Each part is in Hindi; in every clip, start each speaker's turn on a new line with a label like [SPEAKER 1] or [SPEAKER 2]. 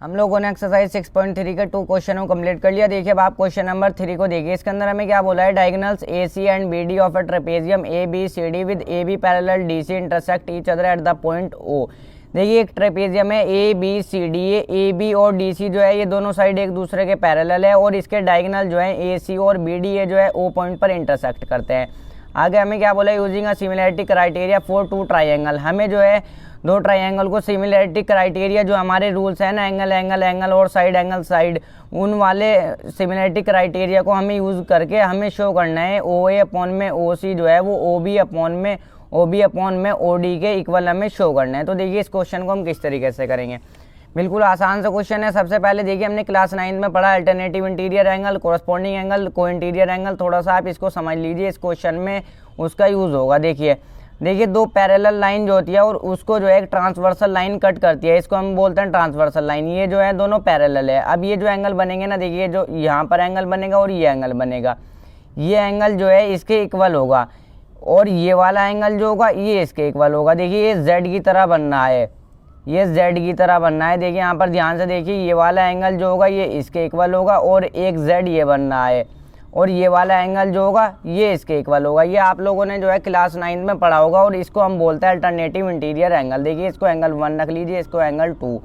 [SPEAKER 1] हम लोगों ने एक्सरसाइज 6.3 के 2 क्वेश्चन को कंप्लीट कर लिया। देखिए अब आप क्वेश्चन नंबर 3 को देखिए। इसके अंदर हमें क्या बोला है, diagonals A C and B D of a trapezium A B C D with A B parallel D C intersect each other at the point O. देखिए एक ट्रेपेजियम है ए बी सी डी, ये ए बी और डी सी जो है ये दोनों साइड एक दूसरे के पैरेलल है और इसके डायगोनल जो है ए सी और बी डी ये जो है ओ पॉइंट पर इंटरसेक्ट करते हैं। आगे हमें क्या बोला है, using a similarity criteria for 2 triangle. हमें जो है 2 ट्राइंगल को सिमिलैरिटी क्राइटेरिया जो हमारे रूल्स हैं ना, एंगल एंगल एंगल और साइड एंगल साइड, उन वाले सिमिलैरिटी क्राइटेरिया को हमें यूज़ करके हमें शो करना है ओ ए अपॉन में ओ सी जो है वो ओ बी अपॉन में ओ डी के इक्वल हमें शो करना है। तो देखिए इस क्वेश्चन को हम किस तरीके से करेंगे। बिल्कुल आसान सा क्वेश्चन है। सबसे पहले देखिए हमने क्लास 9 में पढ़ा alternative interior angle, corresponding angle, को इंटीरियर एंगल। थोड़ा सा आप इसको समझ लीजिए, इस क्वेश्चन में उसका यूज़ होगा। देखिए 2 पैरेलल लाइन जो होती है और उसको जो है एक ट्रांसवर्सल लाइन कट करती है, इसको हम बोलते हैं ट्रांसवर्सल लाइन। ये जो है दोनों पैरेलल है। अब ये जो एंगल बनेंगे ना, देखिए जो यहाँ पर एंगल बनेगा और ये एंगल बनेगा, ये एंगल जो है इसके इक्वल होगा और ये वाला एंगल जो होगा ये इसके इक्वल होगा। देखिए ये Z की तरह बनना है, ये Z की तरह बनना है। देखिए यहाँ पर ध्यान से देखिए, ये वाला एंगल जो होगा ये इसके इक्वल होगा और एक Z ये बनना है और ये वाला एंगल जो होगा ये इसके इक्वल होगा। ये आप लोगों ने जो है क्लास 9 में पढ़ा होगा और इसको हम बोलते हैं अल्टरनेटिव इंटीरियर एंगल। देखिए इसको एंगल 1 रख लीजिए, इसको एंगल 2,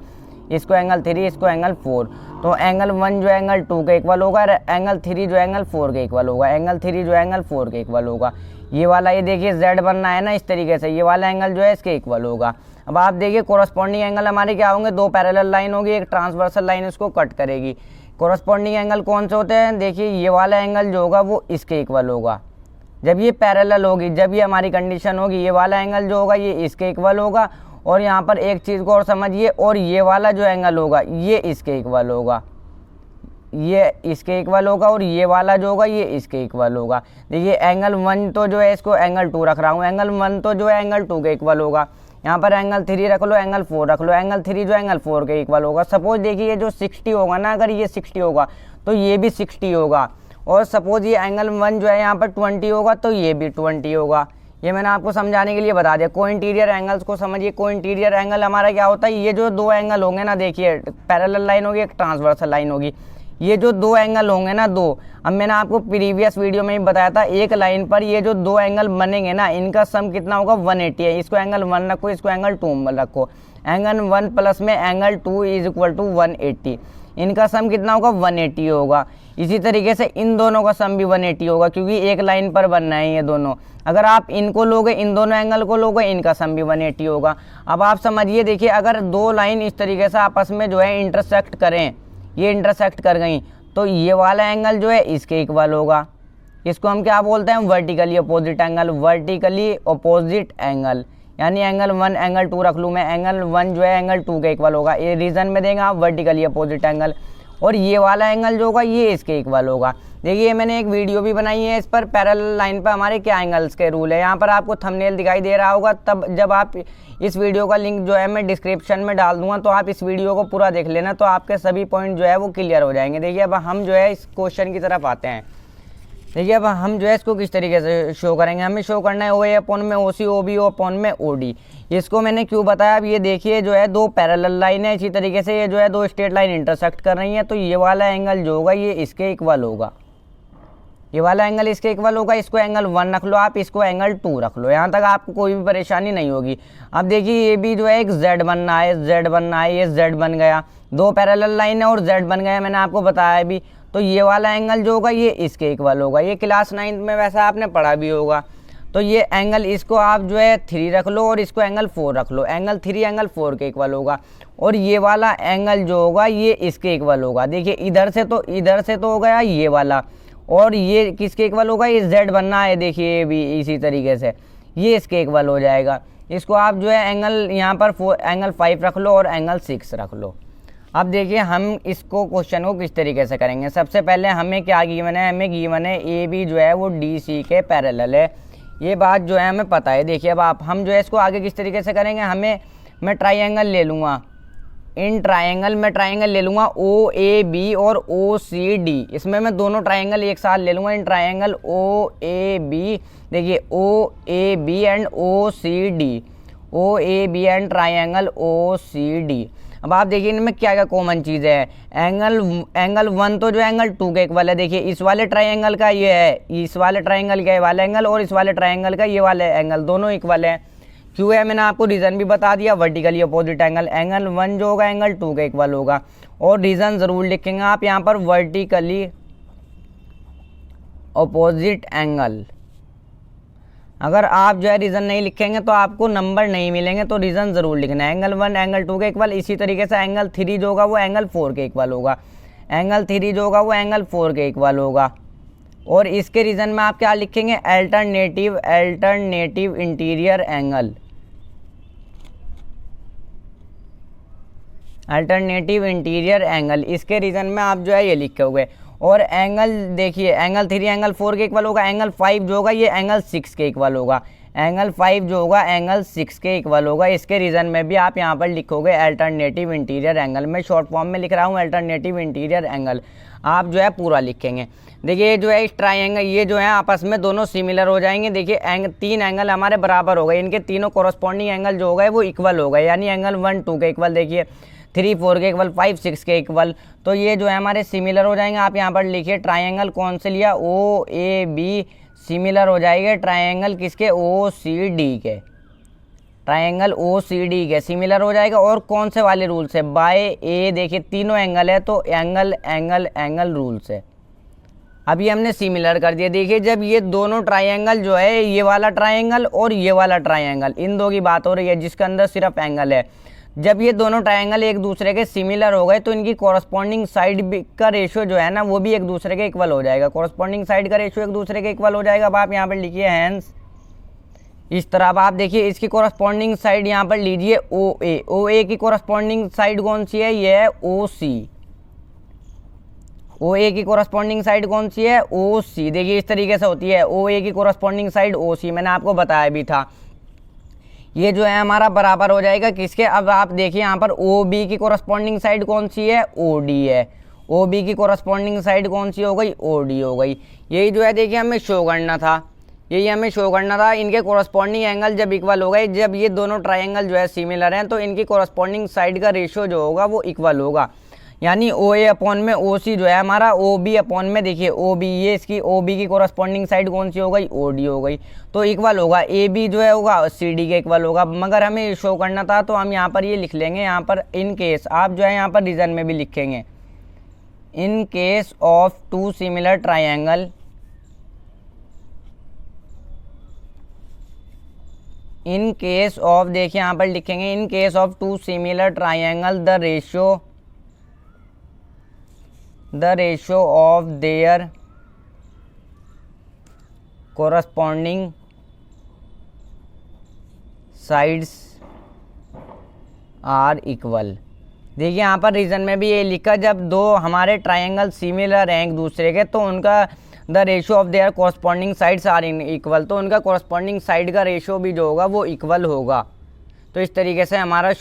[SPEAKER 1] इसको एंगल 3, इसको एंगल 4। तो एंगल 1 जो एंगल 2 के इक्वल होगा और एंगल 3 जो एंगल 4 के इक्वल होगा, एंगल 3 जो एंगल 4 के इक्वल होगा। ये वाला ये देखिए Z बनना है ना, इस तरीके से ये वाला एंगल जो है इसके इक्वल होगा। अब आप देखिए कोरस्पॉन्डिंग एंगल हमारे क्या होंगे, 2 पैरेलल लाइन होगी, एक ट्रांसवर्सल लाइन इसको कट करेगी। कोरस्पॉन्डिंग एंगल कौन से होते हैं, देखिए ये वाला एंगल जो होगा वो इसके इक्वल होगा जब ये पैरेलल होगी, जब ये हमारी कंडीशन होगी। ये वाला एंगल जो होगा ये इसके इक्वल होगा और यहाँ पर एक चीज़ को और समझिए, और ये वाला जो एंगल होगा ये इसके इक्वल होगा, ये इसके इक्वल होगा और ये वाला जो होगा ये इसके इक्वल होगा। देखिए एंगल 1 तो जो है इसको एंगल 2 रख रहा हूँ, एंगल 1 तो जो है एंगल 2 के इक्वल होगा। यहाँ पर एंगल 3 रख लो, एंगल 4 रख लो, एंगल 3 जो एंगल 4 के इक्वल होगा। सपोज देखिए ये जो 60 होगा ना, अगर ये 60 होगा तो ये भी 60 होगा। और सपोज ये एंगल 1 जो है यहाँ पर 20 होगा तो ये भी 20 होगा। ये मैंने आपको समझाने के लिए बता दिया। को इंटीरियर एंगल्स को समझिए। को इंटीरियर एंगल हमारा क्या होता है, ये जो 2 एंगल होंगे ना, देखिए पैरेलल लाइन होगी, एक ट्रांसवर्सल लाइन होगी। ये जो 2 एंगल होंगे ना, 2, अब मैंने आपको प्रीवियस वीडियो में ही बताया था, एक लाइन पर ये जो 2 एंगल बनेंगे ना, इनका सम कितना होगा, 180 है। इसको एंगल 1 रखो, इसको एंगल 2 रखो। एंगल 1 प्लस में एंगल 2 इज इक्वल टू 180। इनका सम कितना होगा, 180 होगा। इसी तरीके से इन दोनों का सम भी 180 होगा, क्योंकि एक लाइन पर बनना है ये दोनों। अगर आप इनको लोगे, इन दोनों एंगल को लोगे, इनका सम भी 180 होगा। अब आप समझिए, देखिए अगर 2 लाइन इस तरीके से आपस में जो है इंटरसेक्ट करें, ये इंटरसेक्ट कर गई, तो ये वाला एंगल जो है इसके इक्वल होगा। इसको हम क्या बोलते हैं, vertically opposite angle. Vertically opposite angle यानी एंगल 1 एंगल 2 रख लूँ मैं, एंगल 1 जो है एंगल 2 के इक्वल होगा। ये रीजन में देंगे आप वर्टिकली अपोजिट एंगल, और ये वाला एंगल जो होगा ये इसके इक्वल होगा। देखिए मैंने एक वीडियो भी बनाई है इस पर, पैरेलल लाइन पर हमारे क्या एंगल्स के रूल है। यहाँ पर आपको थंबनेल दिखाई दे रहा होगा, तब जब आप इस वीडियो का लिंक जो है मैं डिस्क्रिप्शन में डाल दूंगा, तो आप इस वीडियो को पूरा देख लेना, तो आपके सभी पॉइंट जो है वो क्लियर हो जाएंगे। देखिए अब हम जो है इस क्वेश्चन की तरफ आते हैं। देखिए अब हम जो है इसको किस तरीके से शो करेंगे। हमें शो करना है ओ ए अपॉन में ओ सी, ओ बी अपॉन में ओ डी। इसको मैंने क्यों बताया, अब ये देखिए जो है 2 पैरेलल लाइन है, इसी तरीके से ये जो है 2 स्ट्रेट लाइन इंटरसेक्ट कर रही है, तो ये वाला एंगल जो होगा ये इसके इक्वल होगा, ये वाला एंगल इसके इक्वल होगा। इसको एंगल 1 रख लो आप, इसको एंगल 2 रख लो, यहाँ तक आपको कोई भी परेशानी नहीं होगी। अब देखिए ये भी जो है एक Z बनना है, Z बनना है, ये Z बन गया। 2 पैरेलल लाइन है और Z बन गया, मैंने आपको बताया भी। तो ये वाला एंगल जो होगा ये इसके इक्वल होगा। ये क्लास 9 में वैसा आपने पढ़ा भी होगा। तो ये एंगल इसको आप जो है 3 रख लो और इसको एंगल 4 रख लो, एंगल 3 एंगल 4 के इक्वल होगा। और ये वाला एंगल जो होगा ये इसके इक्वल होगा। देखिए इधर से तो हो गया ये वाला, और ये किसके इक्वल होगा, ये Z बनना है। देखिए ये भी इसी तरीके से ये इसके इक्वल हो जाएगा। इसको आप जो है एंगल यहाँ पर एंगल 5 रख लो और एंगल 6 रख लो। अब देखिए हम इसको क्वेश्चन को किस तरीके से करेंगे। सबसे पहले हमें क्या गिवन है, हमें गिवन है ए बी जो है वो डी सी के पैरेलल है। ये बात जो है हमें पता है। देखिए अब हम जो है इसको आगे किस तरीके से करेंगे, मैं ट्राइंगल ले लूँगा, इन ट्राइंगल में ट्राइंगल ले लूँगा ओ ए बी और ओ सी डी। इसमें मैं दोनों ट्राइंगल एक साथ ले लूँगा, in triangle O A B. देखिए O A B and O C D, O A B and triangle O C D. अब आप देखिए इनमें क्या क्या कॉमन चीज़ है। एंगल 1 तो जो एंगल 2 के इक्वल है। देखिए इस वाले ट्राइंगल का ये है, इस वाले ट्राइंगल का ये वाला एंगल, और इस वाले ट्राइंगल का ये वाला एंगल, दोनों इक्वल है। क्यों है मैंने आपको रीज़न भी बता दिया, वर्टिकली अपोजिट एंगल। एंगल 1 जो होगा एंगल 2 के इक्वल होगा। और रीज़न ज़रूर लिखेंगे आप यहाँ पर, वर्टिकली अपोजिट एंगल। अगर आप जो है रीज़न नहीं लिखेंगे तो आपको नंबर नहीं मिलेंगे, तो रीज़न ज़रूर लिखना है। एंगल 1 एंगल 2 के इक्वल। इसी तरीके से एंगल 3 जो होगा वो एंगल 4 के इक्वल होगा। एंगल 3 जो होगा वो एंगल 4 के इक्वल होगा। और इसके रीज़न में आप क्या लिखेंगे, alternative interior angle. Alternative interior angle, इसके रीज़न में आप जो है ये लिखे हुए। और एंगल देखिए, एंगल 3 एंगल 4 के इक्वल होगा। एंगल 5 जो होगा ये एंगल 6 के इक्वल होगा। एंगल 5 जो होगा एंगल 6 के इक्वल होगा। इसके रीज़न में भी आप यहाँ पर लिखोगे अल्टरनेटिव इंटीरियर एंगल। मैं शॉर्ट फॉर्म में लिख रहा हूँ अल्टरनेटिव इंटीरियर एंगल, आप जो है पूरा लिखेंगे। देखिए ये जो है इस ट्राइंगल, ये जो है आपस में दोनों सिमिलर हो जाएंगे। देखिए 3 एंगल हमारे बराबर हो गए, इनके तीनों कोरस्पॉन्डिंग एंगल जो हो गए वो इक्वल हो गए, यानी एंगल 1 2 के इक्वल, देखिए 3 4 के इक्वल, 5 6 के इक्वल। तो ये जो है हमारे सिमिलर हो जाएंगे। आप यहाँ पर लिखिए ट्राइंगल कौन से लिया, ओ ए बी, सिमिलर हो जाएंगे ट्राइंगल किसके, ओ सी डी के। ट्राइंगल ओ सी डी के सिमिलर हो जाएगा। और कौन से वाले रूल से, बाय ए, देखिए तीनों एंगल है तो एंगल एंगल एंगल रूल से अभी हमने सिमिलर कर दिया। देखिए जब ये दोनों ट्राइंगल जो है, ये वाला ट्राइंगल और ये वाला ट्राइंगल, इन दो की बात हो रही है जिसके अंदर सिर्फ एंगल है। जब ये दोनों ट्राइंगल एक दूसरे के सिमिलर हो गए तो इनकी कॉरस्पॉन्डिंग साइड का रेशियो जो है ना वो भी एक दूसरे के इक्वल हो जाएगा। कॉरस्पॉन्डिंग साइड का रेशियो एक दूसरे के इक्वल हो जाएगा। अब आप यहाँ पर लिखिए हैंस, इस तरह अब आप देखिए इसकी कॉरस्पॉन्डिंग साइड यहाँ पर लीजिए ओ ए। ओ ए की कॉरस्पॉन्डिंग साइड कौन सी है, ये है ओ सी। ओ ए की कॉरस्पॉन्डिंग साइड कौन सी है, ओ सी। देखिए इस तरीके से होती है, ओ ए की कॉरस्पॉन्डिंग साइड ओ सी, मैंने आपको बताया भी था। ये जो है हमारा बराबर हो जाएगा किसके, अब आप देखिए यहाँ पर ओ बी की कॉरस्पॉन्डिंग साइड कौन सी है, ओ डी है। ओ बी की कॉरस्पॉन्डिंग साइड कौन सी हो गई, ओ डी हो गई। यही जो है देखिए हमें शो करना था, यही हमें शो करना था। इनके कॉरस्पॉन्डिंग एंगल जब इक्वल हो गए, जब ये दोनों ट्राइंगल जो है सिमिलर हैं तो इनकी कॉरस्पॉन्डिंग साइड का रेशियो जो होगा वो इक्वल होगा। यानी ओ ए अपॉन में ओ सी जो है हमारा, ओ बी अपॉन में देखिए ओ बी, ये इसकी ओ बी की कॉरस्पॉन्डिंग साइड कौन सी हो गई, ओ डी हो गई। तो इक्वल होगा, ए बी जो है होगा सी डी के इक्वल होगा। मगर हमें शो करना था तो हम यहाँ पर ये लिख लेंगे, यहाँ पर इन केस आप जो है यहाँ पर रीजन में भी लिखेंगे, in case of two similar triangle, in case of, देखिए यहाँ पर लिखेंगे in case of two similar triangle the ratio of their corresponding sides are equal. देखिए यहाँ पर रीजन में भी ये लिखा, जब दो हमारे ट्राइंगल सिमिलर हैं एक दूसरे के तो उनका the ratio of their corresponding sides are equal, तो उनका कॉरस्पॉन्डिंग साइड का रेशियो भी जो होगा वो इक्वल होगा। तो इस तरीके से हमारा